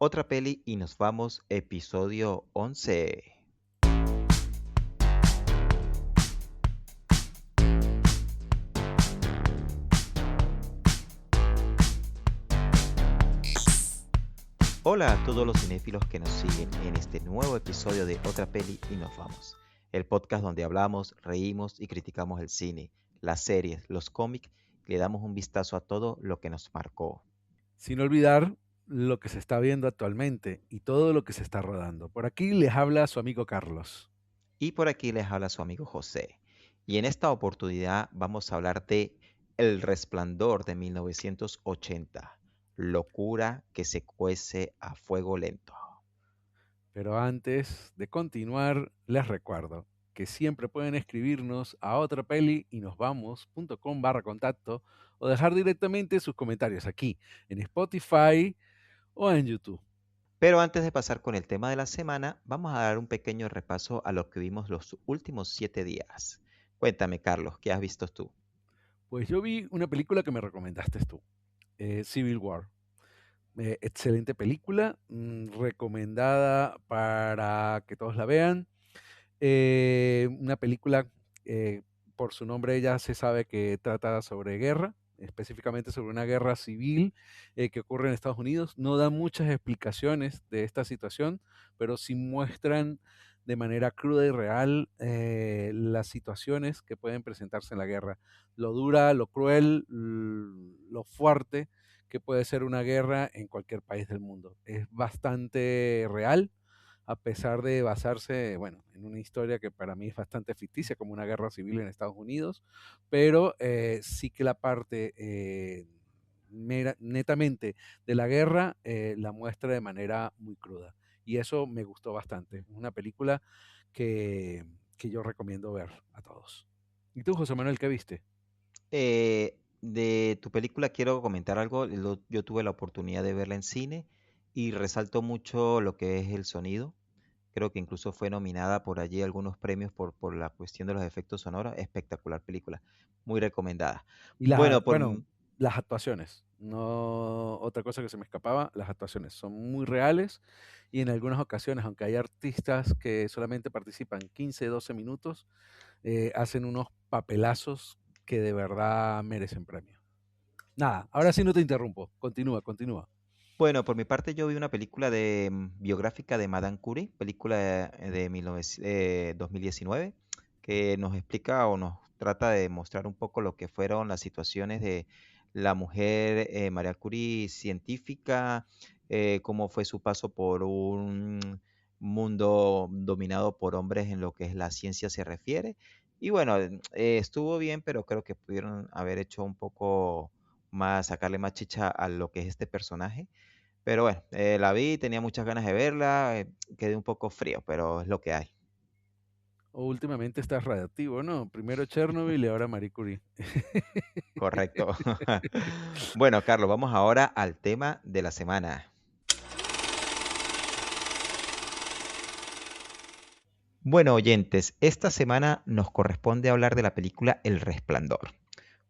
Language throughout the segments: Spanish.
Otra peli y nos vamos, episodio 11. Hola a todos los cinéfilos que nos siguen en este nuevo episodio de Otra peli y nos vamos. El podcast donde hablamos, reímos y criticamos el cine, las series, los cómics y le damos un vistazo a todo lo que nos marcó. Sin olvidar lo que se está viendo actualmente y todo lo que se está rodando. Por aquí les habla su amigo Carlos. Y por aquí les habla su amigo José. Y en esta oportunidad vamos a hablar de El Resplandor de 1980. Locura que se cuece a fuego lento. Pero antes de continuar, les recuerdo que siempre pueden escribirnos a otrapeli y nos vamos.com/contacto o dejar directamente sus comentarios aquí en Spotify o en YouTube. Pero antes de pasar con el tema de la semana, vamos a dar un pequeño repaso a lo que vimos los últimos 7 días. Cuéntame, Carlos, ¿qué has visto tú? Pues yo vi una película que me recomendaste tú, Civil War. Excelente película, recomendada para que todos la vean. Una película, eh, por su nombre ya se sabe que trata sobre guerra, específicamente sobre una guerra civil que ocurre en Estados Unidos. No da muchas explicaciones de esta situación, pero sí muestran de manera cruda y real las situaciones que pueden presentarse en la guerra. Lo dura, lo cruel, lo fuerte que puede ser una guerra en cualquier país del mundo. Es bastante real, a pesar de basarse, bueno, en una historia que para mí es bastante ficticia, como una guerra civil en Estados Unidos, pero sí que la parte netamente de la guerra la muestra de manera muy cruda. Y eso me gustó bastante. Es una película que, que yo recomiendo ver a todos. ¿Y tú, José Manuel, qué viste? De tu película quiero comentar algo. Yo tuve la oportunidad de verla en cine y resalto mucho lo que es el sonido. Creo que incluso fue nominada por allí algunos premios por la cuestión de los efectos sonoros. Espectacular película, muy recomendada. Y Bueno, bueno, las actuaciones, no otra cosa que se me escapaba, las actuaciones son muy reales y en algunas ocasiones, aunque hay artistas que solamente participan 15, 12 minutos, hacen unos papelazos que de verdad merecen premio. Nada, ahora sí no te interrumpo, continúa, continúa. bueno, por mi parte yo vi una película biográfica de Madame Curie, película de 2019, que nos explica o nos trata de mostrar un poco lo que fueron las situaciones de la mujer María Curie científica, cómo fue su paso por un mundo dominado por hombres en lo que es la ciencia se refiere. Y bueno, estuvo bien, pero creo que pudieron haber hecho un poco más, sacarle más chicha a lo que es este personaje. Pero bueno, la vi, tenía muchas ganas de verla, quedé un poco frío, pero es lo que hay. O últimamente estás radiactivo, ¿no? Primero Chernobyl y ahora Marie Curie. Correcto. Bueno, Carlos, vamos ahora al tema de la semana. Bueno, oyentes, esta semana nos corresponde hablar de la película El Resplandor,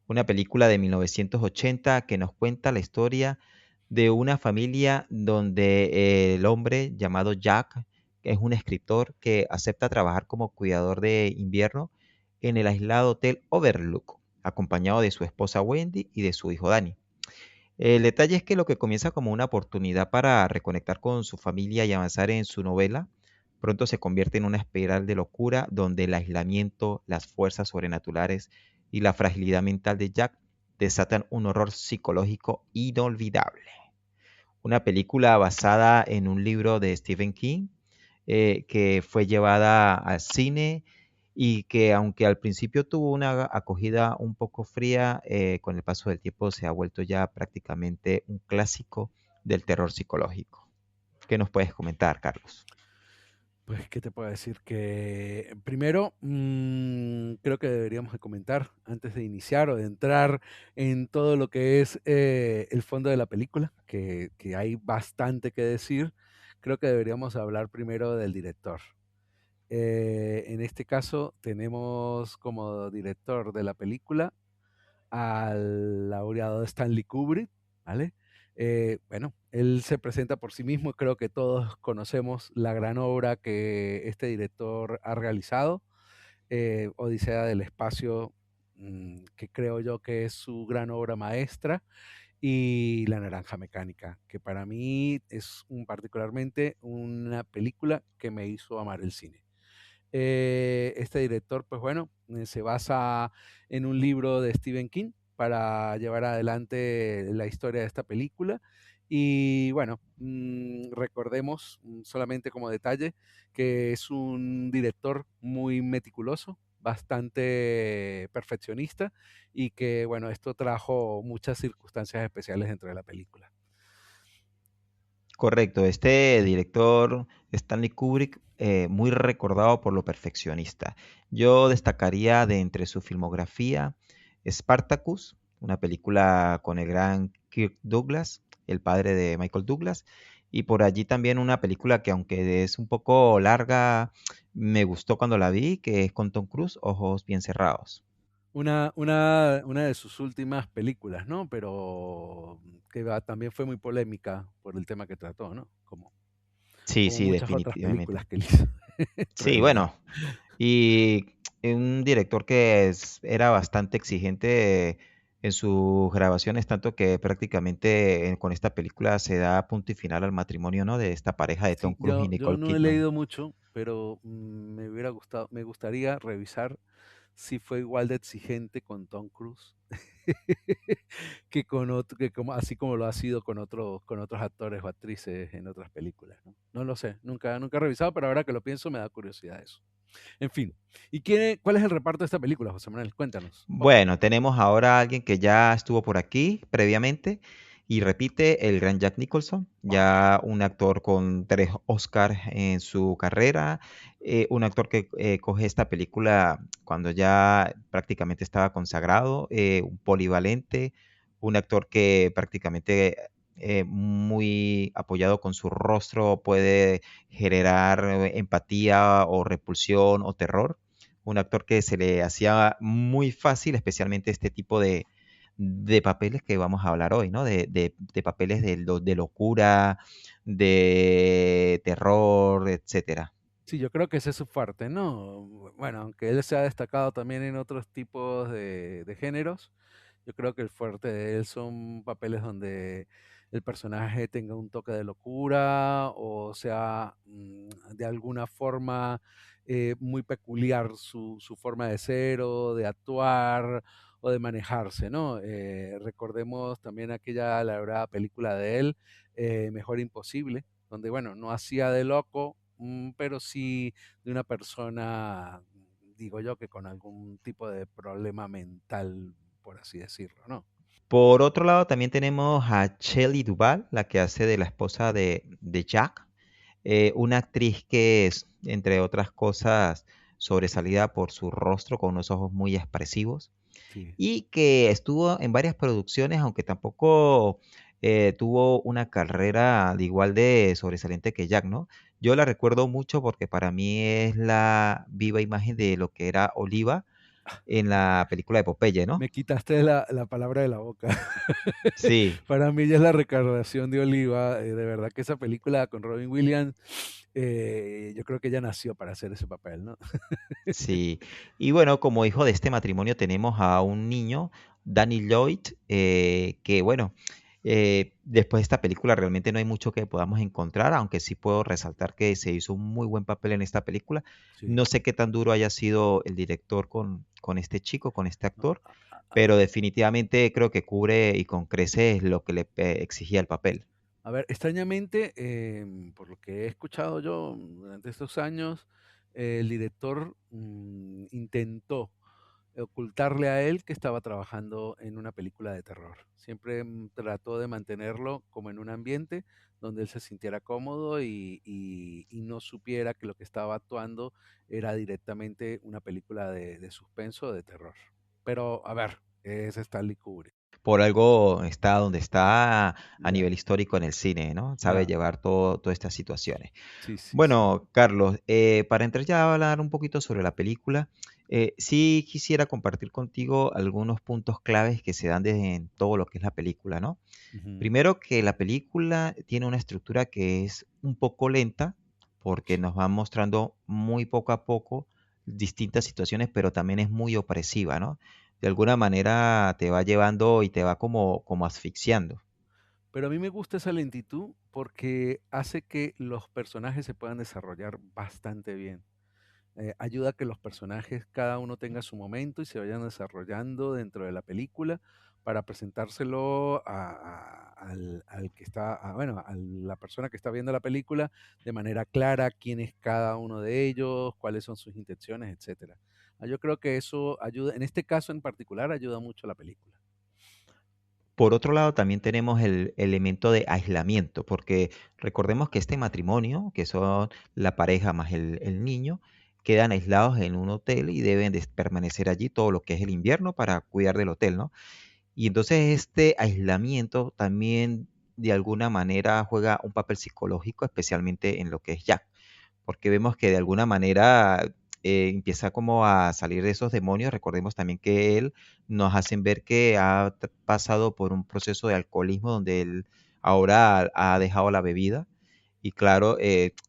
una película de 1980 que nos cuenta la historia de una familia donde el hombre llamado Jack es un escritor que acepta trabajar como cuidador de invierno en el aislado hotel Overlook, acompañado de su esposa Wendy y de su hijo Danny. El detalle es que lo que comienza como una oportunidad para reconectar con su familia y avanzar en su novela, pronto se convierte en una espiral de locura donde el aislamiento, las fuerzas sobrenaturales y la fragilidad mental de Jack desatan un horror psicológico inolvidable. Una película basada en un libro de Stephen King que fue llevada al cine y que aunque al principio tuvo una acogida un poco fría, con el paso del tiempo se ha vuelto ya prácticamente un clásico del terror psicológico. ¿Qué nos puedes comentar, Carlos? Pues, ¿qué te puedo decir? Que primero, creo que deberíamos de comentar, antes de iniciar o de entrar en todo lo que es el fondo de la película, que hay bastante que decir, creo que deberíamos hablar primero del director. En este caso, tenemos como director de la película al laureado Stanley Kubrick, ¿vale? Bueno, él se presenta por sí mismo, creo que todos conocemos la gran obra que este director ha realizado, Odisea del Espacio, que creo yo que es su gran obra maestra, y La Naranja Mecánica, que para mí es particularmente una película que me hizo amar el cine. Este director, pues bueno, se basa en un libro de Stephen King para llevar adelante la historia de esta película. Y bueno, recordemos solamente como detalle que es un director muy meticuloso, bastante perfeccionista y que bueno, esto trajo muchas circunstancias especiales dentro de la película. Correcto, este director Stanley Kubrick, muy recordado por lo perfeccionista. Yo destacaría de entre su filmografía Spartacus, una película con el gran Kirk Douglas, el padre de Michael Douglas, y por allí también una película que aunque es un poco larga, me gustó cuando la vi, que es con Tom Cruise, Ojos bien cerrados. Una de sus últimas películas, ¿no? Pero que también fue muy polémica por el tema que trató, ¿no? Sí, Como sí, muchas otras definitivamente. películas que él hizo, en Sí, realidad. bueno, y un director que era bastante exigente en sus grabaciones, tanto que prácticamente con esta película se da punto y final al matrimonio, ¿no? De esta pareja de Tom Sí, Cruise y yo Nicole no he Kidman. leído mucho, pero me gustaría revisar si fue igual de exigente con Tom Cruise que con otro, así como lo ha sido con otros actores o actrices en otras películas, ¿no? No lo sé, nunca he revisado, pero ahora que lo pienso me da curiosidad eso. En fin, cuál es el reparto de esta película, José Manuel? Cuéntanos un poco. Bueno, tenemos ahora a alguien que ya estuvo por aquí previamente y repite, el gran Jack Nicholson, Ah, ya un actor con 3 Oscars en su carrera, un actor que coge esta película cuando ya prácticamente estaba consagrado, un polivalente, un actor que prácticamente muy apoyado con su rostro puede generar empatía o repulsión o terror, un actor que se le hacía muy fácil, especialmente este tipo de papeles que vamos a hablar hoy, ¿no? De papeles de locura, de terror, etcétera. sí, yo creo que ese es su fuerte, ¿no? Bueno, aunque él se ha destacado también en otros tipos de géneros, yo creo que el fuerte de él son papeles donde el personaje tenga un toque de locura o sea, de alguna forma muy peculiar su forma de ser o de actuar o de manejarse, ¿no? Recordemos también aquella elaborada película de él, Mejor Imposible, donde, bueno, no hacía de loco, pero sí de una persona, digo yo, que con algún tipo de problema mental, por así decirlo, ¿no? Por otro lado, también tenemos a Shelley Duvall, la que hace de la esposa de Jack, una actriz que es, entre otras cosas, sobresalida por su rostro con unos ojos muy expresivos Sí. y que estuvo en varias producciones, aunque tampoco tuvo una carrera de igual de sobresaliente que Jack, ¿no? Yo la recuerdo mucho porque para mí es la viva imagen de lo que era Oliva en la película de Popeye, ¿no? Me quitaste la palabra de la boca. Sí, Para mí ya es la recarnación de Oliva. De verdad que esa película con Robin Williams, yo creo que ella nació para hacer ese papel, ¿no? sí. Y bueno, como hijo de este matrimonio tenemos a un niño, Danny Lloyd, que bueno, después de esta película realmente no hay mucho que podamos encontrar, aunque sí puedo resaltar que se hizo un muy buen papel en esta película. Sí. No sé qué tan duro haya sido el director con este chico, con este No, actor, pero definitivamente creo que cubre y con creces lo que le exigía el papel. a ver, extrañamente, por lo que he escuchado yo durante estos años, el director intentó ocultarle a él que estaba trabajando en una película de terror. Siempre trató de mantenerlo como en un ambiente donde él se sintiera cómodo y no supiera que lo que estaba actuando era directamente una película de suspenso o de terror. Pero, a ver, es Stanley Kubrick. Por algo está donde está a Ya, nivel histórico en el cine, ¿no? Sabe ya. llevar todas estas situaciones. Sí, sí, sí. Bueno, Carlos, para entrar ya a hablar un poquito sobre la película, sí quisiera compartir contigo algunos puntos claves que se dan en todo lo que es la película, ¿no? Ujú. Primero que la película tiene una estructura que es un poco lenta, porque nos va mostrando muy poco a poco distintas situaciones, pero también es muy opresiva, ¿no? De alguna manera te va llevando y te va como asfixiando. Pero a mí me gusta esa lentitud porque hace que los personajes se puedan desarrollar bastante bien. Ayuda a que los personajes, cada uno tenga su momento y se vayan desarrollando dentro de la película para presentárselo al que está, bueno, a la persona que está viendo la película de manera clara, quién es cada uno de ellos, cuáles son sus intenciones, etcétera. Yo creo que eso ayuda, en este caso en particular, ayuda mucho a la película. Por otro lado, también tenemos el elemento de aislamiento, porque recordemos que este matrimonio, que son la pareja más el niño, quedan aislados en un hotel y deben de permanecer allí todo lo que es el invierno para cuidar del hotel, ¿no? Y entonces este aislamiento también de alguna manera juega un papel psicológico, especialmente en lo que es Jack, porque vemos que de alguna manera empieza como a salir de esos demonios. Recordemos también que él nos hacen ver que ha pasado por un proceso de alcoholismo donde él ahora ha dejado la bebida y claro,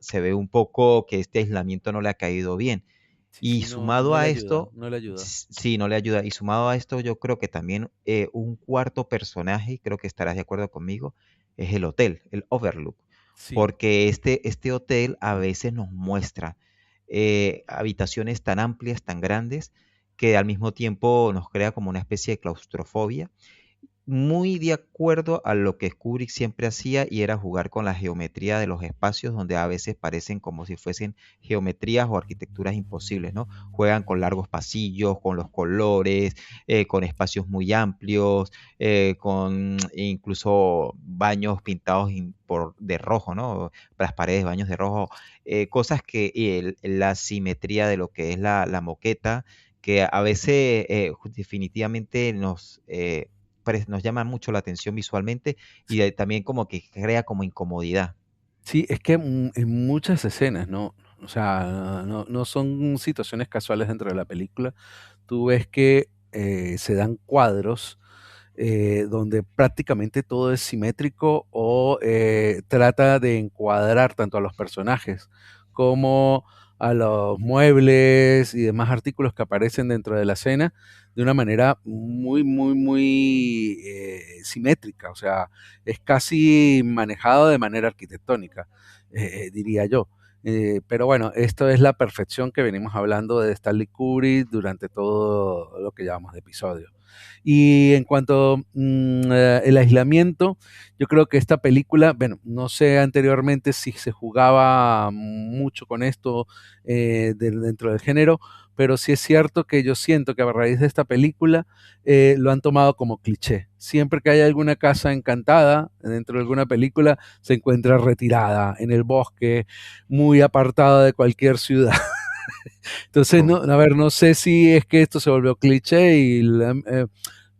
se ve un poco que este aislamiento no le ha caído bien. Sí, Y sí, no, sumado no le a ayuda, esto, no le ayuda. sí, no le ayuda. Y sumado a esto, yo creo que también un cuarto personaje, y creo que estarás de acuerdo conmigo, es el hotel, el Overlook. Sí, Porque este hotel a veces nos muestra habitaciones tan amplias, tan grandes, que al mismo tiempo nos crea como una especie de claustrofobia muy de acuerdo a lo que Kubrick siempre hacía y era jugar con la geometría de los espacios donde a veces parecen como si fuesen geometrías o arquitecturas imposibles, ¿no? Juegan con largos pasillos, con los colores, con espacios muy amplios, con incluso baños pintados de rojo, ¿no? Las paredes, baños de rojo, cosas que la simetría de lo que es la moqueta, que a veces definitivamente nos llama mucho la atención visualmente y también como que crea como incomodidad. sí, es que en muchas escenas, ¿no? O sea, no son situaciones casuales dentro de la película. Tú ves que se dan cuadros donde prácticamente todo es simétrico o trata de encuadrar tanto a los personajes como a los muebles y demás artículos que aparecen dentro de la escena de una manera muy, muy, muy simétrica. O sea, es casi manejado de manera arquitectónica, diría yo. Pero bueno, esto es la perfección que venimos hablando de Stanley Kubrick durante todo lo que llamamos de episodio. Y en cuanto el aislamiento, yo creo que esta película, bueno, no sé anteriormente si se jugaba mucho con esto dentro del género, pero sí es cierto que yo siento que a raíz de esta película lo han tomado como cliché. Siempre que hay alguna casa encantada dentro de alguna película, se encuentra retirada en el bosque, muy apartada de cualquier ciudad. Entonces, no, a ver, no sé si es que esto se volvió cliché y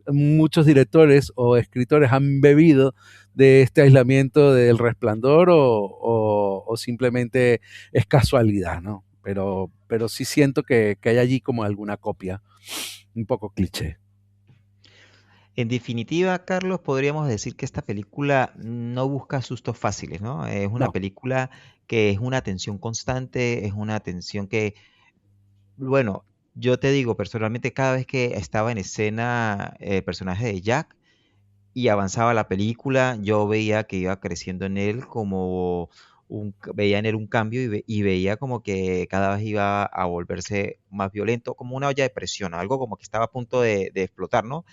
muchos directores o escritores han bebido de este aislamiento del Resplandor o simplemente es casualidad, ¿no? Pero sí siento que hay allí como alguna copia, un poco cliché. En definitiva, Carlos, podríamos decir que esta película no busca sustos fáciles, ¿no? Es una No, película que es una tensión constante, es una tensión que, bueno, yo te digo personalmente, cada vez que estaba en escena el personaje de Jack, y avanzaba la película, yo veía que iba creciendo en él como veía en él un cambio y veía como que cada vez iba a volverse más violento, como una olla de presión, algo como que estaba a punto de explotar, ¿no?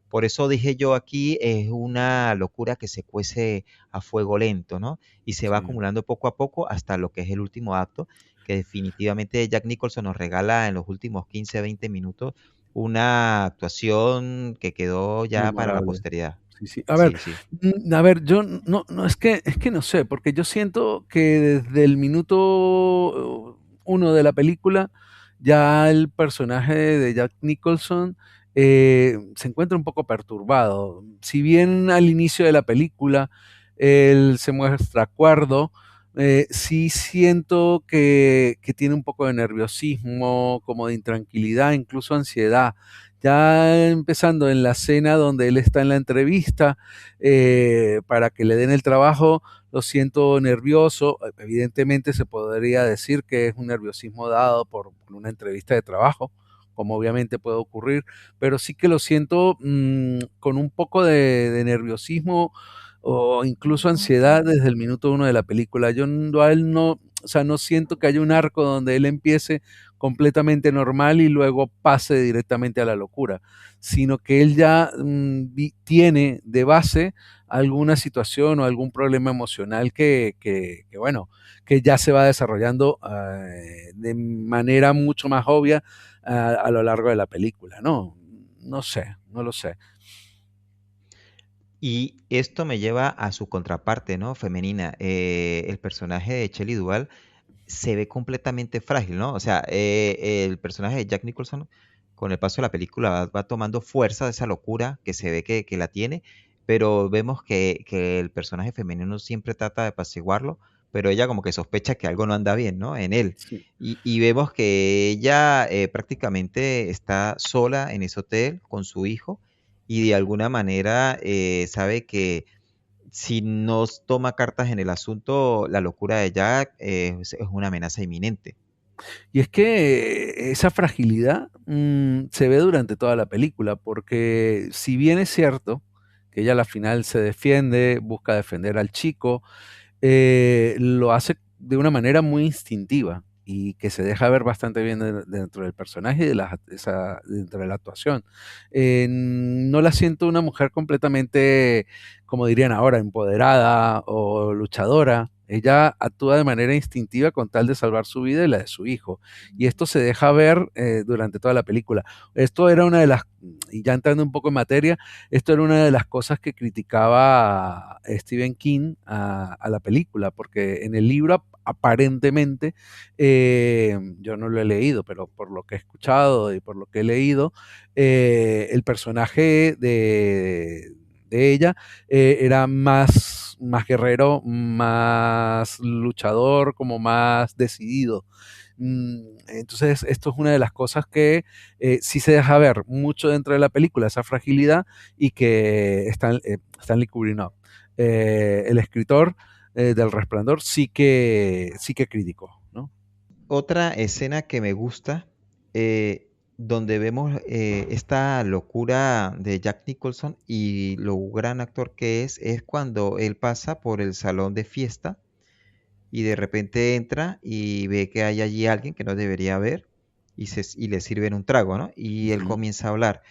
Por eso dije yo aquí, es una locura que se cuece a fuego lento, ¿no? Y se va sí, acumulando poco a poco hasta lo que es el último acto, que definitivamente Jack Nicholson nos regala en los últimos 15, 20 minutos una actuación que quedó ya para la memorable. posteridad. Sí, sí. Sí, sí. A ver, yo no, es que no sé, porque yo siento que desde el minuto uno de la película, ya el personaje de Jack Nicholson se encuentra un poco perturbado. Si bien al inicio de la película él se muestra cuerdo, sí siento que tiene un poco de nerviosismo, como de intranquilidad, incluso ansiedad. Ya empezando en la escena donde él está en la entrevista para que le den el trabajo, lo siento nervioso. Evidentemente se podría decir que es un nerviosismo dado por una entrevista de trabajo, como obviamente puede ocurrir, pero sí que lo siento con un poco de nerviosismo o incluso ansiedad desde el minuto uno de la película. A él no, o sea, no siento que haya un arco donde él empiece completamente normal y luego pase directamente a la locura, sino que él ya tiene de base alguna situación o algún problema emocional bueno, que ya se va desarrollando de manera mucho más obvia a lo largo de la película, ¿no? No sé, no lo sé. Y esto me lleva a su contraparte, ¿no? Femenina. El personaje de Shelley Duvall se ve completamente frágil, ¿no? O sea, el personaje de Jack Nicholson, con el paso de la película, va tomando fuerza de esa locura que se ve que la tiene, pero vemos que el personaje femenino siempre trata de apaciguarlo, pero ella como que sospecha que algo no anda bien, ¿no? En él. Sí. Y vemos que ella prácticamente está sola en ese hotel con su hijo y de alguna manera sabe que si no toma cartas en el asunto, la locura de Jack es una amenaza inminente. Y es que esa fragilidad se ve durante toda la película, porque si bien es cierto que ella a la final se defiende, busca defender al chico, lo hace de una manera muy instintiva y que se deja ver bastante bien dentro del personaje y dentro de la actuación. No la siento una mujer completamente, como dirían ahora, empoderada o luchadora. Ella actúa de manera instintiva con tal de salvar su vida y la de su hijo. Y esto se deja ver durante toda la película. Esto era una de las, y ya entrando un poco en materia, esto era una de las cosas que criticaba Stephen King a la película, porque en el libro aparentemente, yo no lo he leído, pero por lo que he escuchado y por lo que he leído, el personaje de ella era más guerrero, más luchador, como más decidido. Entonces, esto es una de las cosas que sí se deja ver mucho dentro de la película, esa fragilidad y que Stanley Kubrick, no. El escritor del Resplandor sí que criticó, ¿no? Otra escena que me gusta, donde vemos esta locura de Jack Nicholson y lo gran actor que es cuando él pasa por el salón de fiesta y de repente entra y ve que hay allí alguien que no debería haber y le sirven un trago, ¿no? Y él Ujú. comienza a hablar.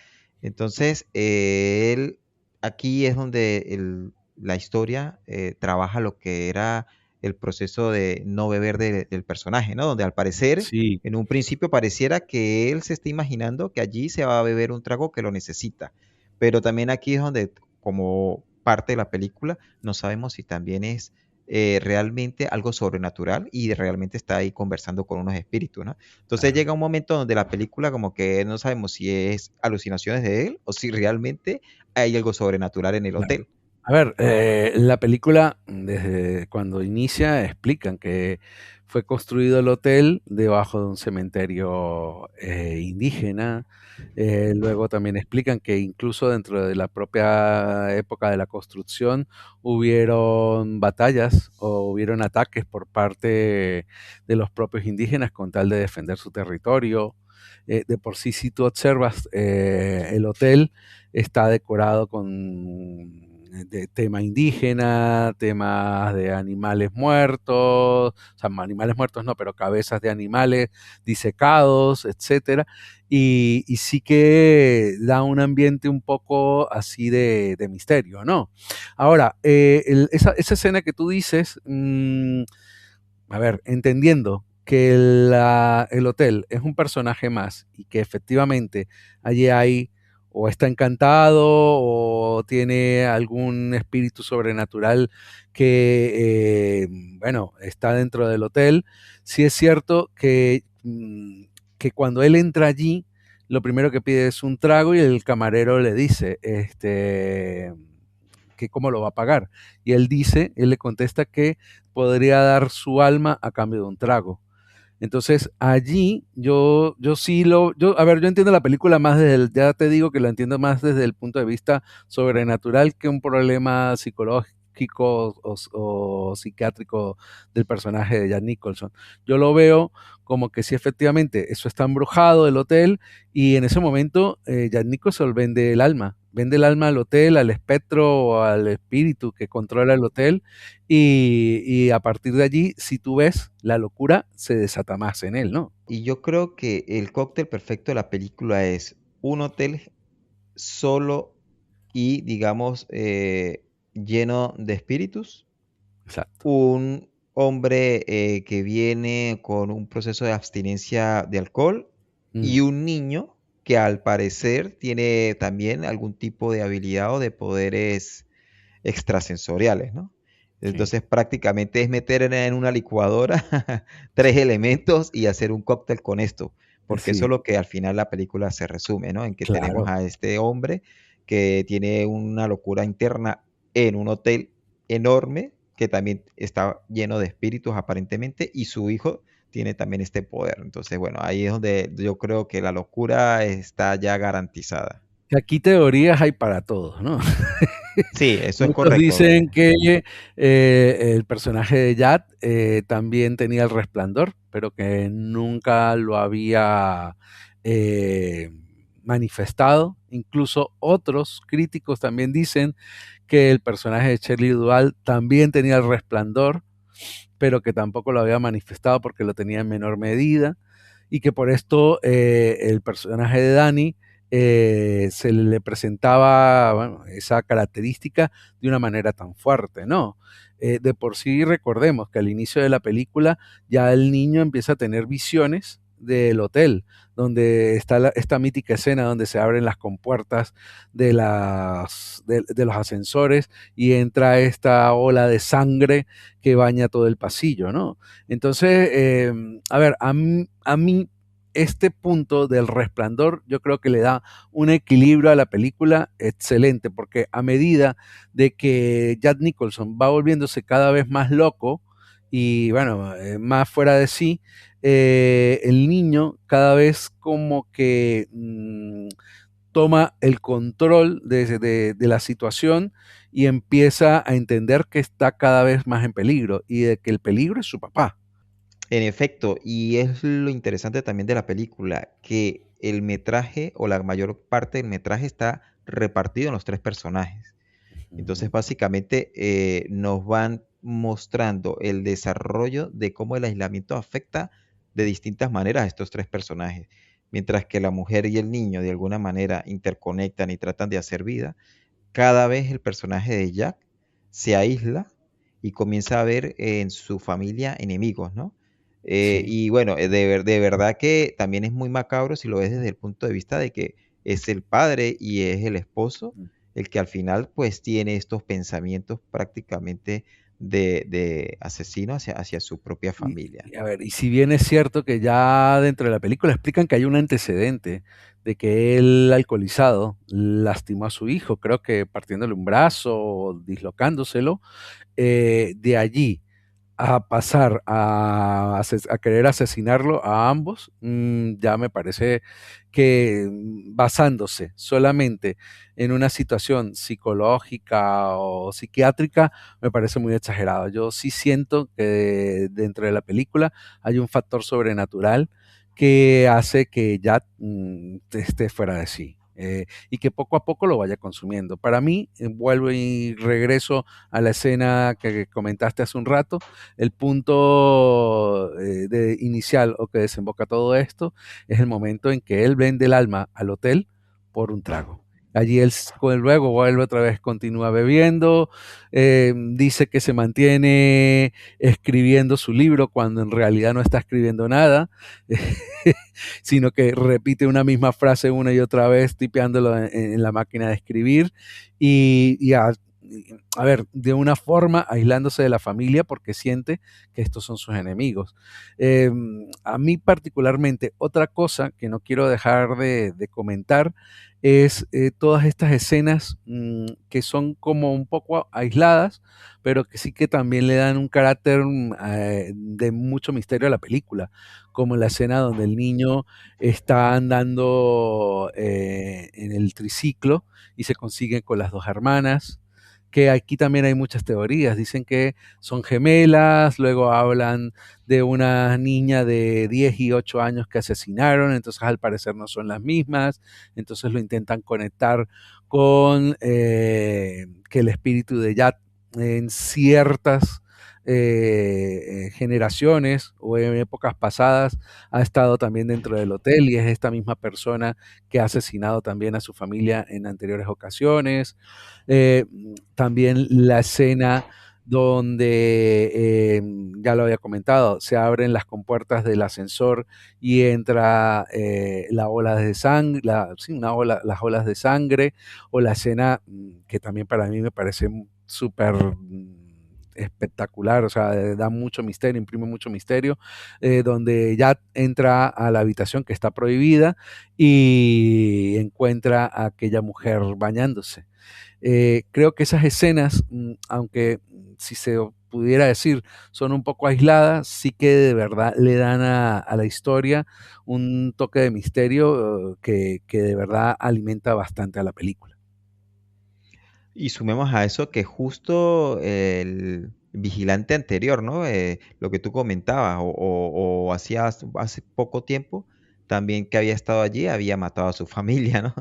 Entonces, él, aquí es donde la historia trabaja lo que era el proceso de no beber del personaje, ¿no? Donde al parecer, Sí, en un principio pareciera que él se está imaginando que allí se va a beber un trago que lo necesita. Pero también aquí es donde, como parte de la película, no sabemos si también es realmente algo sobrenatural y realmente está ahí conversando con unos espíritus, ¿no? Entonces claro. llega un momento donde la película como que no sabemos si es alucinaciones de él o si realmente hay algo sobrenatural en el Claro. hotel. A ver, la película, desde cuando inicia, explican que fue construido el hotel debajo de un cementerio indígena. Luego también explican que incluso dentro de la propia época de la construcción hubieron batallas o hubieron ataques por parte de los propios indígenas con tal de defender su territorio. De por sí, si tú observas el hotel, está decorado con de tema indígena, temas de animales muertos, o sea, animales muertos no, pero cabezas de animales disecados, etcétera, y sí que da un ambiente un poco así de misterio, ¿no? Ahora, esa escena que tú dices, a ver, entendiendo que el hotel es un personaje más y que efectivamente allí hay o está encantado o tiene algún espíritu sobrenatural que, bueno, está dentro del hotel, sí es cierto que cuando él entra allí, lo primero que pide es un trago y el camarero le dice, que cómo lo va a pagar. Y él le contesta que podría dar su alma a cambio de un trago. Entonces, allí yo sí a ver, yo entiendo la película más ya te digo que la entiendo más desde el punto de vista sobrenatural que un problema psicológico o psiquiátrico del personaje de Jack Nicholson. Yo lo veo como que sí, efectivamente, eso está embrujado el hotel y en ese momento Jack Nicholson vende el alma al hotel, al espectro o al espíritu que controla el hotel y a partir de allí, si tú ves, la locura se desata más en él, ¿no? Y yo creo que el cóctel perfecto de la película es un hotel solo y, digamos, lleno de espíritus, Exacto. un hombre que viene con un proceso de abstinencia de alcohol Mm, y un niño que al parecer tiene también algún tipo de habilidad o de poderes extrasensoriales, ¿no? sí, Entonces prácticamente es meter en una licuadora tres elementos y hacer un cóctel con esto, porque eso sí, es lo que al final la película se resume, ¿no? En que tenemos claro. a este hombre que tiene una locura interna en un hotel enorme que también está lleno de espíritus aparentemente y su hijo tiene también este poder. Entonces, bueno, ahí es donde yo creo que la locura está ya garantizada. Que aquí teorías hay para todos, ¿no? Sí, eso es Muchos correcto. dicen que el personaje de Yat también tenía el resplandor, pero que nunca lo había eh, manifestado. Incluso otros críticos también dicen que el personaje de Shelley Duvall también tenía el resplandor, pero que tampoco lo había manifestado porque lo tenía en menor medida y que por esto el personaje de Danny se le presentaba bueno, esa característica de una manera tan fuerte, ¿no? De por sí recordemos que al inicio de la película ya el niño empieza a tener visiones del hotel, donde está esta mítica escena donde se abren las compuertas de los ascensores y entra esta ola de sangre que baña todo el pasillo, ¿no? Entonces, a ver, a mí este punto del resplandor yo creo que le da un equilibrio a la película excelente, porque a medida de que Jack Nicholson va volviéndose cada vez más loco y bueno, más fuera de sí, el niño cada vez como que toma el control de la situación y empieza a entender que está cada vez más en peligro y de que el peligro es su papá. En efecto, y es lo interesante también de la película, que el metraje o la mayor parte del metraje está repartido en los tres personajes. Entonces, Ujú. básicamente, nos van mostrando el desarrollo de cómo el aislamiento afecta de distintas maneras a estos tres personajes. Mientras que la mujer y el niño de alguna manera interconectan y tratan de hacer vida, cada vez el personaje de Jack se aísla y comienza a ver en su familia enemigos, ¿no? Sí. Y bueno, de verdad que también es muy macabro si lo ves desde el punto de vista de que es el padre y es el esposo el que al final pues tiene estos pensamientos prácticamente de asesino hacia su propia familia. A ver, y si bien es cierto que ya dentro de la película explican que hay un antecedente de que él alcoholizado lastimó a su hijo, creo que partiéndole un brazo o dislocándoselo, de allí a pasar a querer asesinarlo a ambos, ya me parece que basándose solamente en una situación psicológica o psiquiátrica, me parece muy exagerado. Yo sí siento que dentro de la película hay un factor sobrenatural que hace que ya esté fuera de sí. Y que poco a poco lo vaya consumiendo. Para mí, vuelvo y regreso a la escena que comentaste hace un rato, el punto inicial o que desemboca todo esto es el momento en que él vende el alma al hotel por un trago. Allí él luego vuelve otra vez, continúa bebiendo, dice que se mantiene escribiendo su libro cuando en realidad no está escribiendo nada, sino que repite una misma frase una y otra vez, tipeándolo en la máquina de escribir y a ver, de una forma aislándose de la familia porque siente que estos son sus enemigos. A mí particularmente, otra cosa que no quiero dejar de comentar es todas estas escenas que son como un poco aisladas, pero que sí que también le dan un carácter de mucho misterio a la película, como la escena donde el niño está andando en el triciclo y se consigue con las dos hermanas, que aquí también hay muchas teorías. Dicen que son gemelas, luego hablan de una niña de 10 y 8 años que asesinaron, entonces al parecer no son las mismas, entonces lo intentan conectar con que el espíritu de Yat en ciertas generaciones o en épocas pasadas ha estado también dentro del hotel y es esta misma persona que ha asesinado también a su familia en anteriores ocasiones. Eh, También la escena donde, ya lo había comentado, se abren las compuertas del ascensor y entra la ola de sangre, sí, las olas de sangre, o la escena que también para mí me parece súper espectacular, o sea, da mucho misterio, imprime mucho misterio, donde ya entra a la habitación que está prohibida y encuentra a aquella mujer bañándose. Creo que esas escenas, aunque si se pudiera decir son un poco aisladas, sí que de verdad le dan a la historia un toque de misterio que de verdad alimenta bastante a la película. Y sumemos a eso que justo el vigilante anterior, ¿no? Lo que tú comentabas, o hacía hace poco tiempo, también que había estado allí, había matado a su familia, ¿no?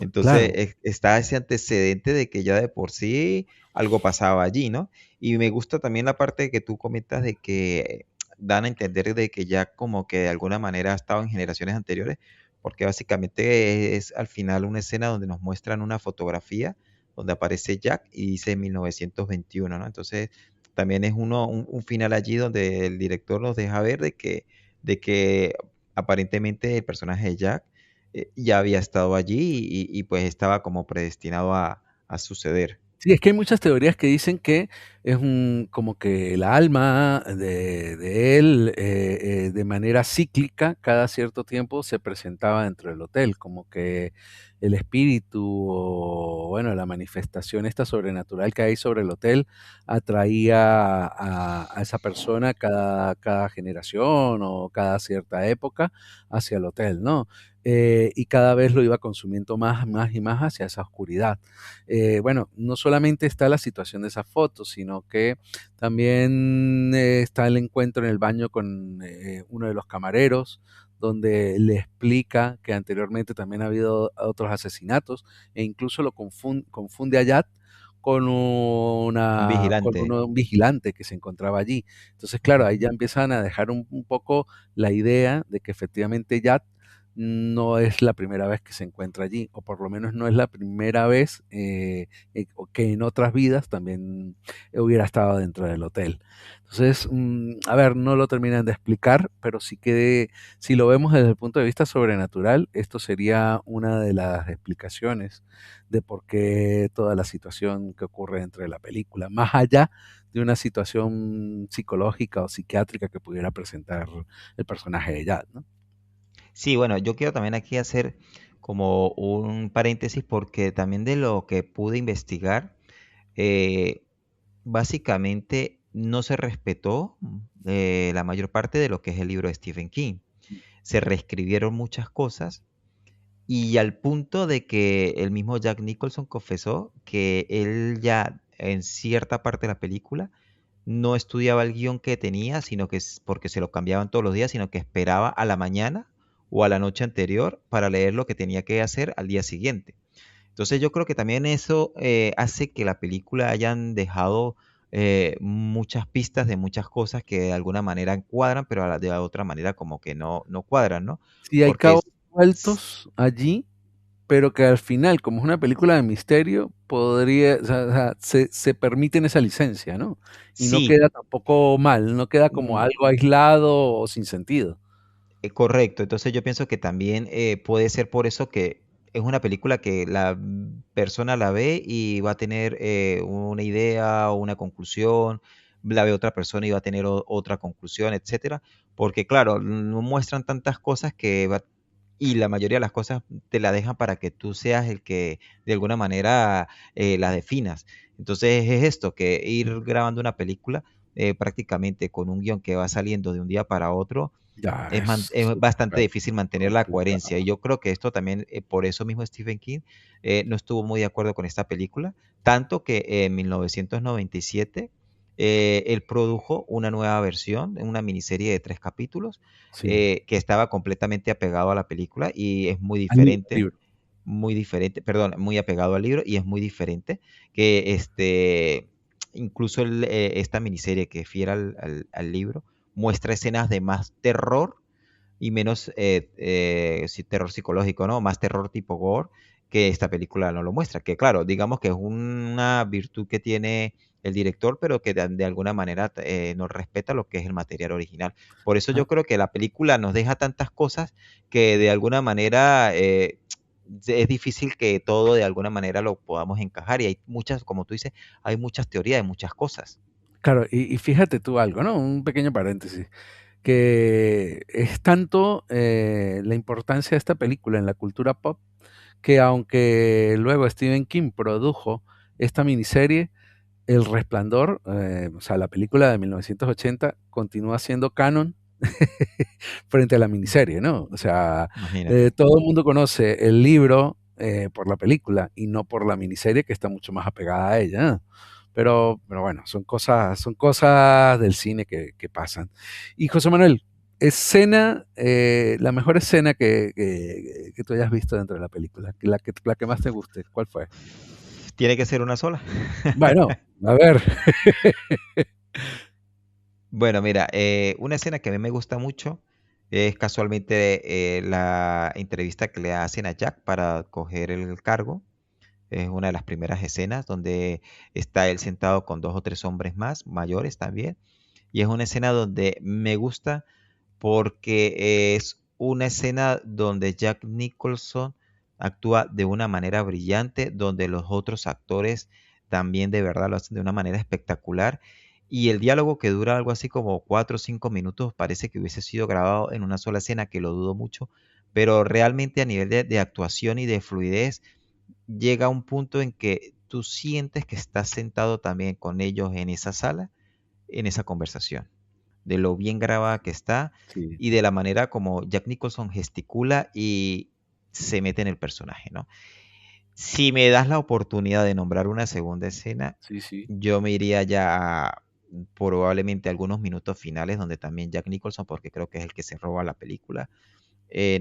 Entonces Claro, está ese antecedente de que ya de por sí algo pasaba allí, ¿no? Y me gusta también la parte que tú comentas de que dan a entender de que ya como que de alguna manera ha estado en generaciones anteriores, porque básicamente es al final una escena donde nos muestran una fotografía donde aparece Jack y dice 1921, ¿no? Entonces, también es un final allí donde el director nos deja ver de que aparentemente el personaje de Jack ya había estado allí y, pues estaba como predestinado a suceder. sí, es que hay muchas teorías que dicen que es como que el alma de él, de manera cíclica, cada cierto tiempo se presentaba dentro del hotel, como que el espíritu o, bueno, la manifestación esta sobrenatural que hay sobre el hotel atraía a esa persona cada generación o cada cierta época hacia el hotel, ¿no? Y cada vez lo iba consumiendo más y más hacia esa oscuridad. Bueno, no solamente está la situación de esa foto, sino que también está el encuentro en el baño con uno de los camareros, donde le explica que anteriormente también ha habido otros asesinatos e incluso lo confunde a Yat con, Un vigilante. un vigilante que se encontraba allí. Entonces, claro, ahí ya empiezan a dejar un poco la idea de que efectivamente Yat no es la primera vez que se encuentra allí, o por lo menos no es la primera vez o que en otras vidas también hubiera estado dentro del hotel. Entonces, a ver, no lo terminan de explicar, pero sí que si lo vemos desde el punto de vista sobrenatural, esto sería una de las explicaciones de por qué toda la situación que ocurre dentro de la película, más allá de una situación psicológica o psiquiátrica que pudiera presentar el personaje de Jad, ¿no? Sí, bueno, yo quiero también aquí hacer como un paréntesis porque también de lo que pude investigar, eh, básicamente no se respetó la mayor parte de lo que es el libro de Stephen King. Se reescribieron muchas cosas y al punto de que el mismo Jack Nicholson confesó que él ya en cierta parte de la película no estudiaba el guión que tenía, sino que es porque se lo cambiaban todos los días, sino que esperaba a la mañana o a la noche anterior para leer lo que tenía que hacer al día siguiente. Entonces yo creo que también eso hace que la película hayan dejado muchas pistas de muchas cosas que de alguna manera cuadran, pero de otra manera como que no cuadran, ¿no? Sí, hay Porque cabos sueltos allí, pero que al final, como es una película de misterio, podría, o sea, se permiten esa licencia, ¿no? Y no sí, queda tampoco mal, no queda como mm, algo aislado o sin sentido. correcto. Entonces yo pienso que también puede ser por eso que es una película que la persona la ve y va a tener una idea o una conclusión, la ve otra persona y va a tener otra conclusión, etcétera, porque claro, no muestran tantas cosas y la mayoría de las cosas te la dejan para que tú seas el que de alguna manera las definas. Entonces es esto, que ir grabando una película prácticamente con un guión que va saliendo de un día para otro Ya es es bastante súper difícil mantener la coherencia. Y complicado. yo creo que esto también, por eso mismo Stephen King no estuvo muy de acuerdo con esta película, tanto que en 1997 él produjo una nueva versión, una miniserie de 3 capítulos, Sí. que estaba completamente apegado a la película y es Al libro. muy diferente, perdón, muy apegado al libro y es muy diferente que incluso esta miniserie que es fiel al libro muestra escenas de más terror y menos sí, terror psicológico, ¿no? Más terror tipo gore que esta película no lo muestra. Que claro, digamos que es una virtud que tiene el director, pero que de alguna manera no respeta lo que es el material original. Por eso Ah, yo creo que la película nos deja tantas cosas que de alguna manera es difícil que todo de alguna manera lo podamos encajar y hay muchas, como tú dices, hay muchas teorías de muchas cosas. claro, y fíjate tú algo, ¿no? Un pequeño paréntesis, que es tanto la importancia de esta película en la cultura pop, que aunque luego Stephen King produjo esta miniserie, El Resplandor, o sea, la película de 1980, continúa siendo canon frente a la miniserie, ¿no? O sea, Imagínate. todo el mundo conoce el libro por la película y no por la miniserie que está mucho más apegada a ella, ¿no? Pero bueno, son cosas del cine que pasan. Y José Manuel, escena, la mejor escena que tú hayas visto dentro de la película, la que más te guste, ¿cuál fue? Tiene que ser una sola. Bueno, a ver. Bueno, mira, una escena que a mí me gusta mucho es casualmente la entrevista que le hacen a Jack para coger el cargo. Es una de las primeras escenas donde está él sentado con 2 o 3 hombres más, mayores también. Y es una escena donde me gusta porque es una escena donde Jack Nicholson actúa de una manera brillante, donde los otros actores también de verdad lo hacen de una manera espectacular. Y el diálogo que dura algo así como 4 o 5 minutos parece que hubiese sido grabado en una sola escena, que lo dudo mucho, pero realmente a nivel de actuación y de fluidez llega a un punto en que tú sientes que estás sentado también con ellos en esa sala, en esa conversación, de lo bien grabada que está Sí, y de la manera como Jack Nicholson gesticula y se mete en el personaje, ¿no? Si me das la oportunidad de nombrar una segunda escena, sí, sí. yo me iría ya a probablemente algunos minutos finales donde también Jack Nicholson, porque creo que es el que se roba la película,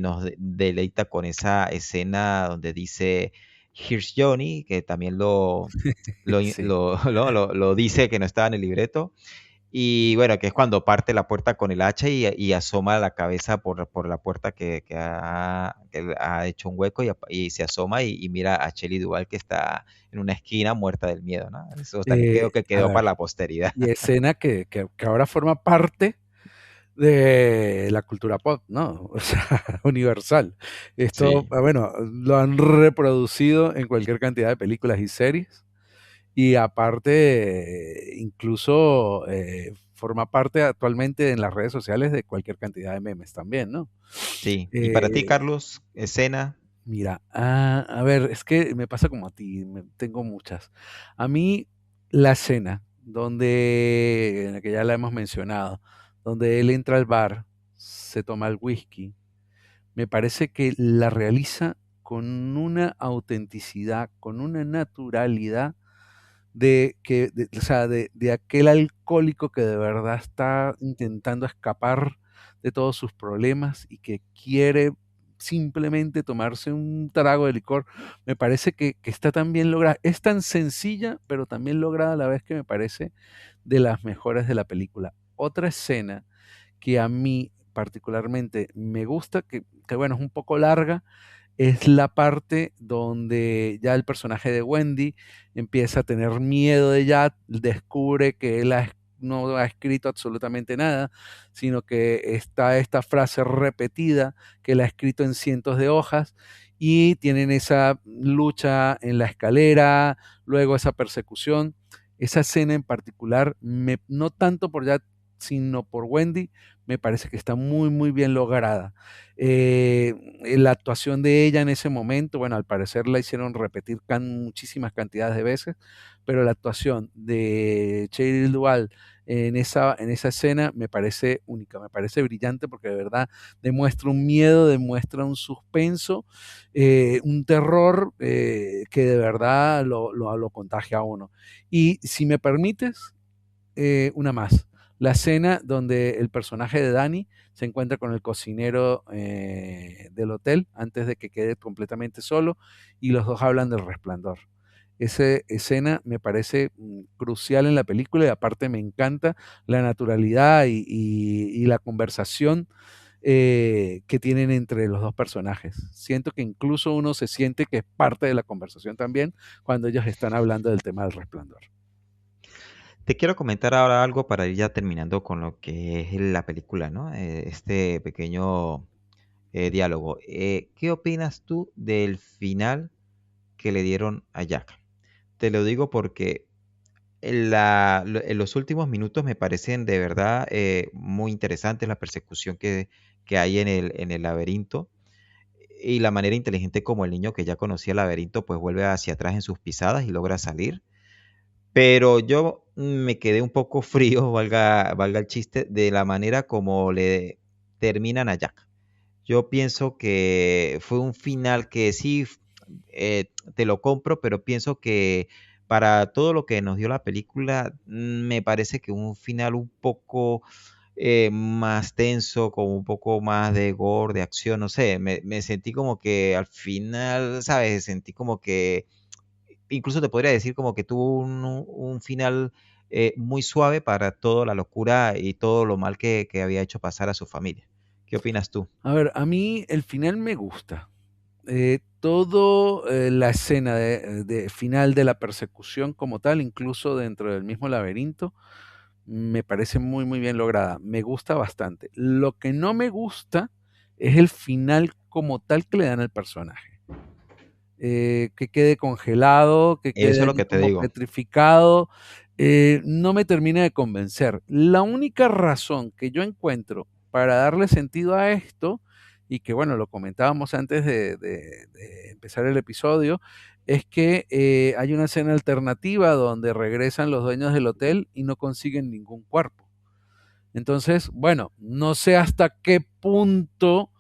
nos deleita con esa escena donde dice Here's Johnny, que también Sí. lo dice que no estaba en el libreto, y bueno, que es cuando parte la puerta con el hacha y asoma la cabeza por la puerta que ha hecho un hueco y se asoma y mira a Shelley Duvall que está en una esquina muerta del miedo, ¿no? Eso también creo que A quedó ver, para la posteridad. y escena que ahora forma parte de la cultura pop, ¿no? O sea, universal. Esto, Sí, bueno, lo han reproducido en cualquier cantidad de películas y series y aparte, incluso forma parte actualmente en las redes sociales de cualquier cantidad de memes también, ¿no? sí. Y para ti, Eh, Carlos, escena, Mira, a ver, es que me pasa como a ti, tengo muchas. A mí, la escena, donde, que ya la hemos mencionado, donde él entra al bar, se toma el whisky, me parece que la realiza con una autenticidad, con una naturalidad o sea, de aquel alcohólico que de verdad está intentando escapar de todos sus problemas y que quiere simplemente tomarse un trago de licor, me parece que está tan bien lograda. Es tan sencilla, pero también lograda a la vez que me parece de las mejores de la película. Otra escena que a mí particularmente me gusta, que bueno, es un poco larga, es la parte donde ya el personaje de Wendy empieza a tener miedo de Jack, descubre que no ha escrito absolutamente nada, sino que está esta frase repetida que él ha escrito en cientos de hojas y tienen esa lucha en la escalera, luego esa persecución. Esa escena en particular, no tanto por Jack, sino por Wendy, me parece que está muy, muy bien lograda. La actuación de ella en ese momento, bueno, al parecer la hicieron repetir muchísimas cantidades de veces, pero la actuación de Cheryl Duval en esa escena me parece única, me parece brillante porque de verdad demuestra un miedo, demuestra un suspenso, un terror que de verdad lo contagia a uno. Y si me permites, una más. La escena donde el personaje de Danny se encuentra con el cocinero del hotel antes de que quede completamente solo y los dos hablan del Resplandor. Esa escena me parece crucial en la película y aparte me encanta la naturalidad y la conversación que tienen entre los dos personajes. Siento que incluso uno se siente que es parte de la conversación también cuando ellos están hablando del tema del Resplandor. Te quiero comentar ahora algo para ir ya terminando con lo que es la película, ¿no? Este pequeño diálogo. ¿Qué opinas tú del final que le dieron a Jack? Te lo digo porque en los últimos minutos me parecen de verdad muy interesantes la persecución que hay en el laberinto y la manera inteligente como el niño que ya conocía el laberinto pues vuelve hacia atrás en sus pisadas y logra salir. Pero yo me quedé un poco frío, valga el chiste, de la manera como le terminan a Jack. Yo pienso que fue un final que sí, te lo compro, pero pienso que para todo lo que nos dio la película, me parece que un final un poco más tenso, con un poco más de gore, de acción, no sé, me sentí como que al final, ¿sabes? Sentí como que incluso te podría decir como que tuvo un final muy suave para toda la locura y todo lo mal que había hecho pasar a su familia. ¿Qué opinas tú? A ver, a mí el final me gusta. Todo la escena de final de la persecución como tal, incluso dentro del mismo laberinto, me parece muy, muy bien lograda. Me gusta bastante. Lo que no me gusta es el final como tal que le dan al personaje. Que quede congelado, que Eso quede es lo allí que te como digo. petrificado, no me termina de convencer. La única razón que yo encuentro para darle sentido a esto, y que bueno, lo comentábamos antes de empezar el episodio, es que hay una escena alternativa donde regresan los dueños del hotel y no consiguen ningún cuerpo. Entonces, bueno, no sé hasta qué punto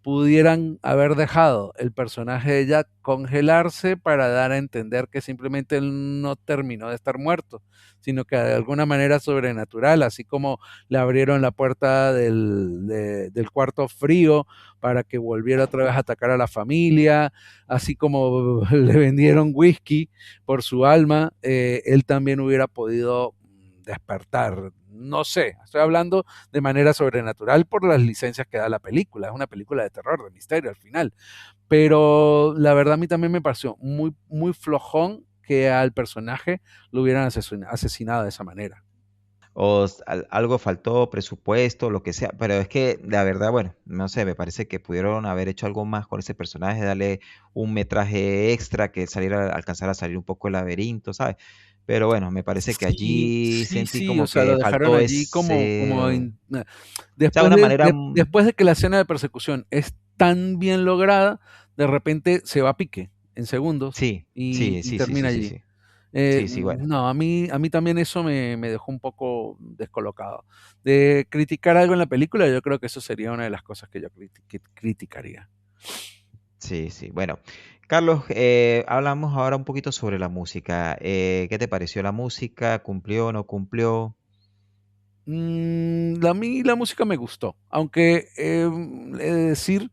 pudieran haber dejado el personaje de Jack congelarse para dar a entender que simplemente él no terminó de estar muerto, sino que de alguna manera sobrenatural, así como le abrieron la puerta del cuarto frío para que volviera otra vez a atacar a la familia, así como le vendieron whisky por su alma, él también hubiera podido despertar. No sé, estoy hablando de manera sobrenatural por las licencias que da la película. Es una película de terror, de misterio al final. Pero la verdad a mí también me pareció muy, muy flojón que al personaje lo hubieran asesinado de esa manera. Algo faltó, presupuesto, lo que sea, pero es que la verdad, bueno, no sé, me parece que pudieron haber hecho algo más con ese personaje, darle un metraje extra que saliera, alcanzar a salir un poco el laberinto, ¿sabes? Pero bueno, me parece que Sí, allí sí, sentí sí, o como sea, lo que dejaron faltó allí ese, o sea, después una manera, después de que la escena de persecución es tan bien lograda, de repente se va a pique en segundos sí, y, sí, y sí, sí, sí, termina sí, allí. sí, sí, sí, bueno. No, a mí también eso me dejó un poco descolocado. De criticar algo en la película, yo creo que eso sería una de las cosas que yo criticaría. Sí, sí. Bueno, Carlos, hablamos ahora un poquito sobre la música. ¿Qué te pareció la música? ¿Cumplió o no cumplió? A mí la música me gustó, aunque he de decir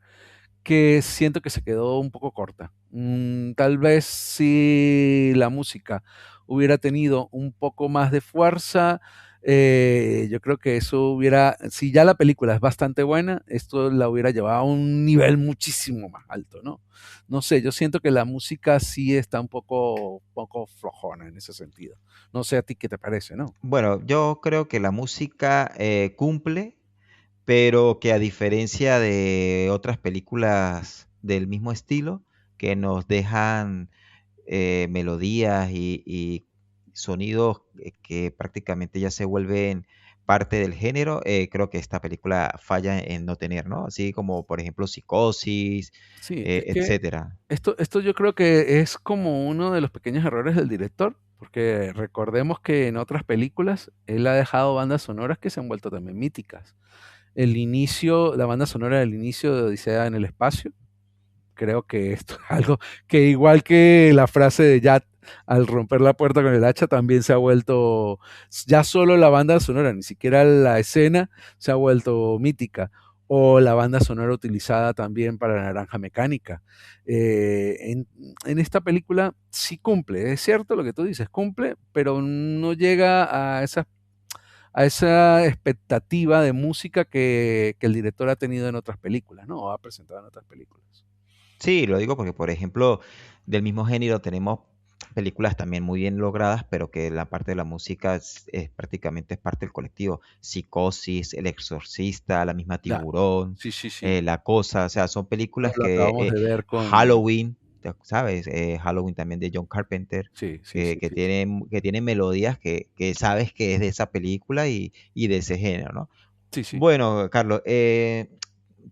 que siento que se quedó un poco corta. Tal vez si la música hubiera tenido un poco más de fuerza, yo creo que eso hubiera, si ya la película es bastante buena, esto la hubiera llevado a un nivel muchísimo más alto, ¿no? No sé, yo siento que la música sí está un poco flojona en ese sentido. No sé a ti qué te parece, ¿no? Bueno, yo creo que la música cumple, pero que a diferencia de otras películas del mismo estilo, que nos dejan melodías y sonidos que prácticamente ya se vuelven parte del género, creo que esta película falla en no tener, ¿no? Así como, por ejemplo, Psicosis, Sí, es que etcétera. esto yo creo que es como uno de los pequeños errores del director, porque recordemos que en otras películas él ha dejado bandas sonoras que se han vuelto también míticas. El inicio, la banda sonora del inicio de Odisea en el espacio, creo que esto es algo que igual que la frase de Yat al romper la puerta con el hacha también se ha vuelto, ya solo la banda sonora, ni siquiera la escena se ha vuelto mítica. O la banda sonora utilizada también para la Naranja Mecánica. En esta película sí cumple, es cierto lo que tú dices, cumple, pero no llega a esa expectativa de música que el director ha tenido en otras películas, ¿no? O ha presentado en otras películas. Sí, lo digo porque, por ejemplo, del mismo género tenemos películas también muy bien logradas, pero que la parte de la música prácticamente es parte del colectivo. Psicosis, El Exorcista, la misma Ya, Tiburón, sí, sí, sí. La Cosa, o sea, son No, películas lo que acabamos de ver con... Halloween, ¿sabes? Halloween también de John Carpenter, Sí, sí, sí, sí, sí. que tienen melodías que sabes que es de esa película y de ese género, ¿no? Sí, sí. Bueno, Carlos,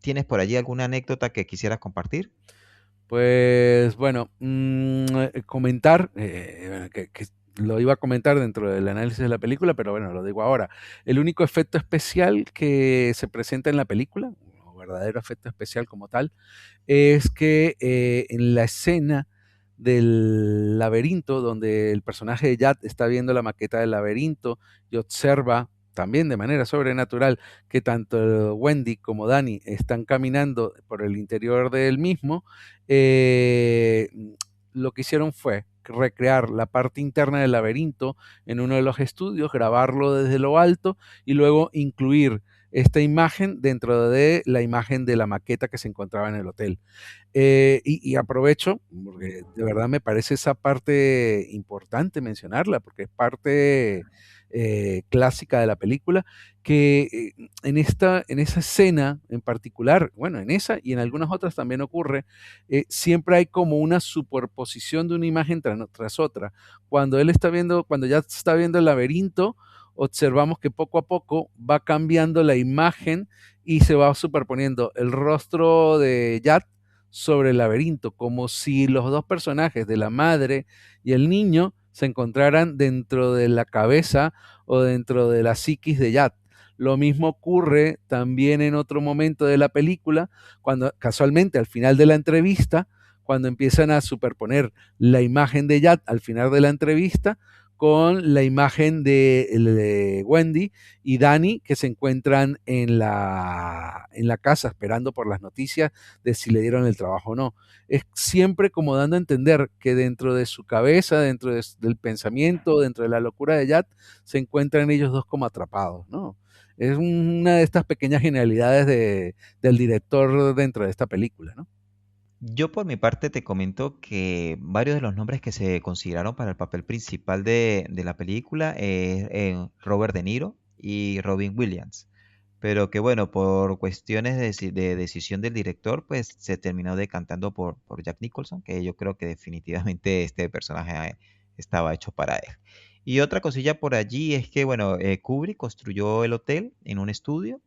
¿tienes por allí alguna anécdota que quisieras compartir? Pues bueno, comentar, que lo iba a comentar dentro del análisis de la película, pero bueno, lo digo ahora. El único efecto especial que se presenta en la película, o verdadero efecto especial como tal, es que en la escena del laberinto, donde el personaje de Yad está viendo la maqueta del laberinto y observa también de manera sobrenatural que tanto Wendy como Danny están caminando por el interior del mismo, eh, lo que hicieron fue recrear la parte interna del laberinto en uno de los estudios, grabarlo desde lo alto y luego incluir esta imagen dentro de la imagen de la maqueta que se encontraba en el hotel. Y aprovecho, porque de verdad me parece esa parte importante mencionarla, porque es parte clásica de la película, que en esa escena en particular, bueno, en esa y en algunas otras también ocurre, siempre hay como una superposición de una imagen tras otra. Cuando él está viendo, cuando ya está viendo el laberinto, observamos que poco a poco va cambiando la imagen y se va superponiendo el rostro de Yat sobre el laberinto, como si los dos personajes de la madre y el niño se encontraran dentro de la cabeza o dentro de la psiquis de Yat. Lo mismo ocurre también en otro momento de la película, cuando casualmente al final de la entrevista, cuando empiezan a superponer la imagen de Yat al final de la entrevista con la imagen de Wendy y Danny que se encuentran en la casa esperando por las noticias de si le dieron el trabajo o no. Es siempre como dando a entender que dentro de su cabeza, del pensamiento, dentro de la locura de Yat, se encuentran ellos dos como atrapados, ¿no? Es una de estas pequeñas genialidades del director dentro de esta película, ¿no? Yo por mi parte te comento que varios de los nombres que se consideraron para el papel principal de la película es Robert De Niro y Robin Williams. Pero que bueno, por cuestiones de decisión del director, pues se terminó decantando por Jack Nicholson, que yo creo que definitivamente este personaje estaba hecho para él. Y otra cosilla por allí es que, bueno, Kubrick construyó el hotel en un estudio.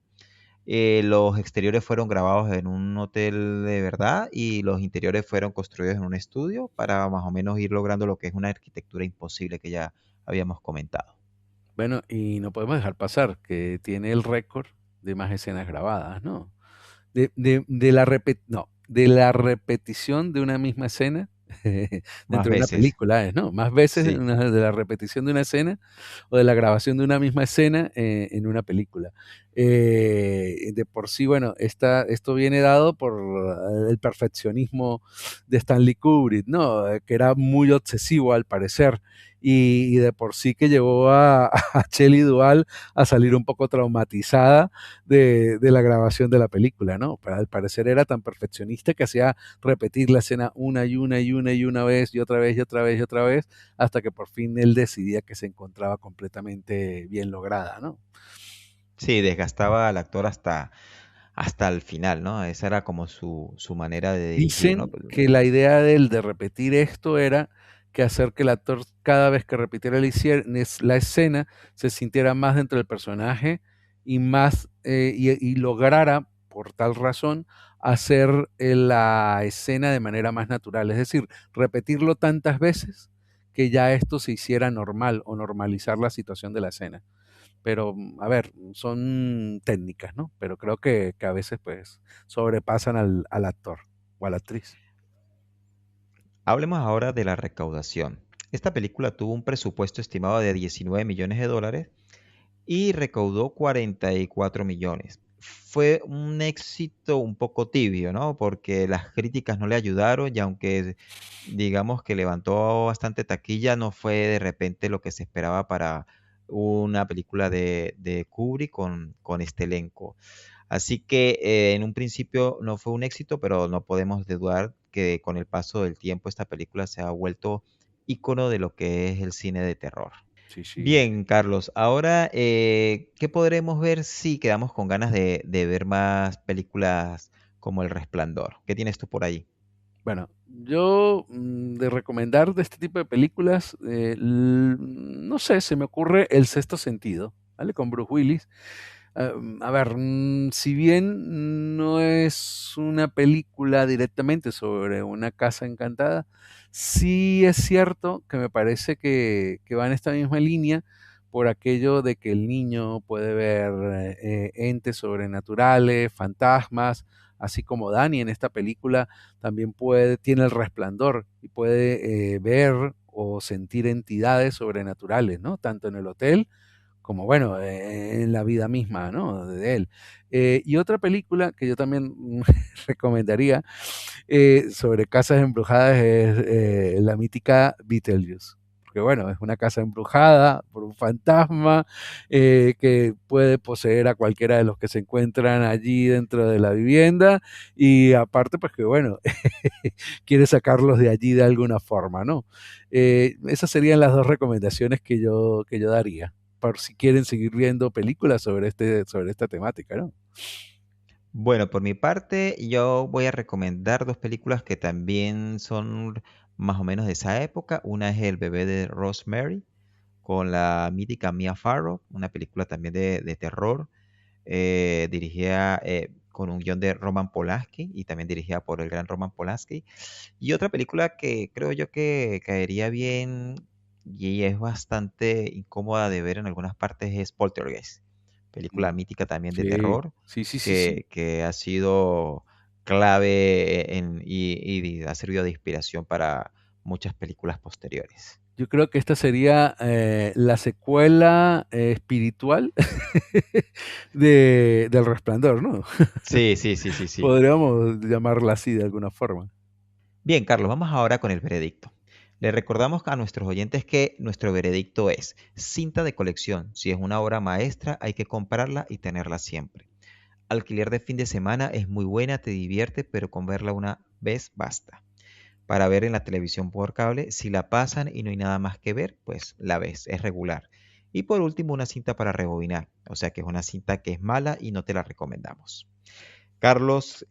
Los exteriores fueron grabados en un hotel de verdad y los interiores fueron construidos en un estudio para más o menos ir logrando lo que es una arquitectura imposible que ya habíamos comentado. Bueno, y no podemos dejar pasar que tiene el récord de más escenas grabadas, ¿no? No, de la repetición de una misma escena Más dentro de una veces, película es, ¿no? Más veces sí. de la repetición de una escena o de la grabación de una misma escena en una película. De por sí, bueno, esto viene dado por el perfeccionismo de Stanley Kubrick, ¿no? Que era muy obsesivo al parecer y de por sí que llevó a Shelley Duvall a salir un poco traumatizada de la grabación de la película, ¿no? Pero al parecer era tan perfeccionista que hacía repetir la escena una y una y una y una vez y otra vez y otra vez y otra vez hasta que por fin él decidía que se encontraba completamente bien lograda, ¿no? Sí, desgastaba al actor hasta el final, ¿no? Esa era como su manera de dirigir, ¿no? Dicen que la idea de él de repetir esto era que hacer que el actor cada vez que repitiera la escena se sintiera más dentro del personaje y más y lograra por tal razón hacer la escena de manera más natural, es decir, repetirlo tantas veces que ya esto se hiciera normal o normalizar la situación de la escena. Pero, a ver, son técnicas, ¿no? Pero creo que a veces, pues, sobrepasan al actor o a la actriz. Hablemos ahora de la recaudación. Esta película tuvo un presupuesto estimado de 19 millones de dólares y recaudó 44 millones. Fue un éxito un poco tibio, ¿no? Porque las críticas no le ayudaron y aunque digamos que levantó bastante taquilla, no fue de repente lo que se esperaba para una película de Kubrick con este elenco. Así que en un principio no fue un éxito, pero no podemos dudar que con el paso del tiempo esta película se ha vuelto ícono de lo que es el cine de terror. Sí, sí. Bien, Carlos, ahora, ¿qué podremos ver si quedamos con ganas de ver más películas como El Resplandor? ¿Qué tienes tú por ahí? Bueno, yo de recomendar de este tipo de películas, no sé, se me ocurre El Sexto Sentido, ¿vale? Con Bruce Willis. A ver, si bien no es una película directamente sobre una casa encantada, sí es cierto que me parece que va en esta misma línea por aquello de que el niño puede ver entes sobrenaturales, fantasmas, así como Danny en esta película también tiene el resplandor y puede ver o sentir entidades sobrenaturales, ¿no? Tanto en el hotel como bueno, en la vida misma, ¿no? De él. Y otra película que yo también recomendaría sobre casas embrujadas es la mítica Beetlejuice. Porque bueno, es una casa embrujada por un fantasma que puede poseer a cualquiera de los que se encuentran allí dentro de la vivienda y aparte pues que bueno, quiere sacarlos de allí de alguna forma, ¿no? Esas serían las dos recomendaciones que yo daría por si quieren seguir viendo películas sobre esta temática, ¿no? Bueno, por mi parte, yo voy a recomendar dos películas que también son más o menos de esa época. Una es El bebé de Rosemary, con la mítica Mia Farrow, una película también de terror, dirigida con un guión de Roman Polanski y también dirigida por el gran Roman Polanski. Y otra película que creo yo que caería bien y es bastante incómoda de ver en algunas partes es Poltergeist, película Mm, mítica también de sí, terror sí, sí, sí, sí. que ha sido clave y ha servido de inspiración para muchas películas posteriores. Yo creo que esta sería la secuela espiritual del Resplandor, ¿no? Sí, sí, sí, sí, sí. Podríamos llamarla así de alguna forma. Bien, Carlos, vamos ahora con el veredicto. Le recordamos a nuestros oyentes que nuestro veredicto es cinta de colección. Si es una obra maestra, hay que comprarla y tenerla siempre. Alquiler de fin de semana es muy buena, te divierte, pero con verla una vez basta. Para ver en la televisión por cable, si la pasan y no hay nada más que ver, pues la ves, es regular. Y por último, una cinta para rebobinar, o sea que es una cinta que es mala y no te la recomendamos. Carlos,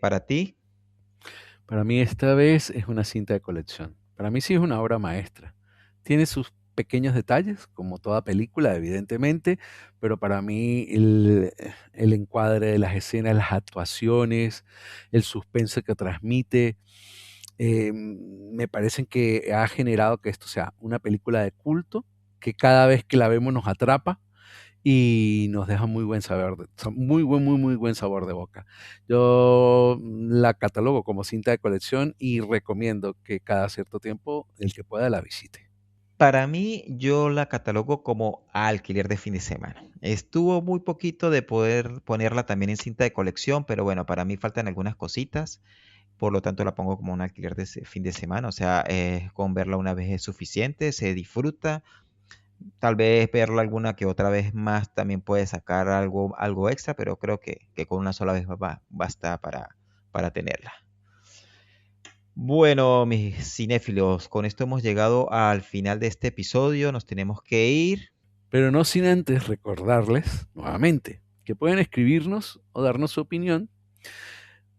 para ti, Para mí esta vez es una cinta de colección. Para mí sí es una obra maestra. Tiene sus pequeños detalles, como toda película, evidentemente, pero para mí el encuadre de las escenas, las actuaciones, el suspense que transmite, me parecen que ha generado que esto sea una película de culto, que cada vez que la vemos nos atrapa y nos deja muy buen sabor, muy buen sabor de boca. Yo la catalogo como cinta de colección y recomiendo que cada cierto tiempo el que pueda la visite. para mí yo la catalogo como alquiler de fin de semana. Estuvo muy poquito de poder ponerla también en cinta de colección, pero bueno, para mí faltan algunas cositas. Por lo tanto, la pongo como un alquiler de fin de semana. O sea, con verla una vez es suficiente, se disfruta. Tal vez verla alguna que otra vez más también puede sacar algo extra, pero creo que con una sola vez basta para tenerla. Bueno, mis cinéfilos, con esto hemos llegado al final de este episodio. Nos tenemos que ir. Pero no sin antes recordarles nuevamente que pueden escribirnos o darnos su opinión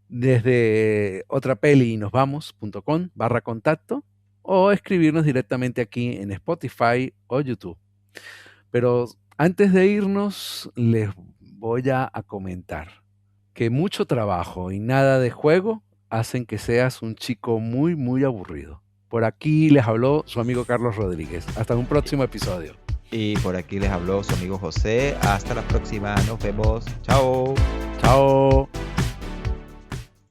desde otrapeliynosvamos.com/contacto o escribirnos directamente aquí en Spotify o YouTube. Pero antes de irnos, les voy a comentar que mucho trabajo y nada de juego hacen que seas un chico muy, muy aburrido. Por aquí les habló su amigo Carlos Rodríguez. Hasta un próximo episodio. Y por aquí les habló su amigo José. Hasta la próxima. Nos vemos. Chao. Chao.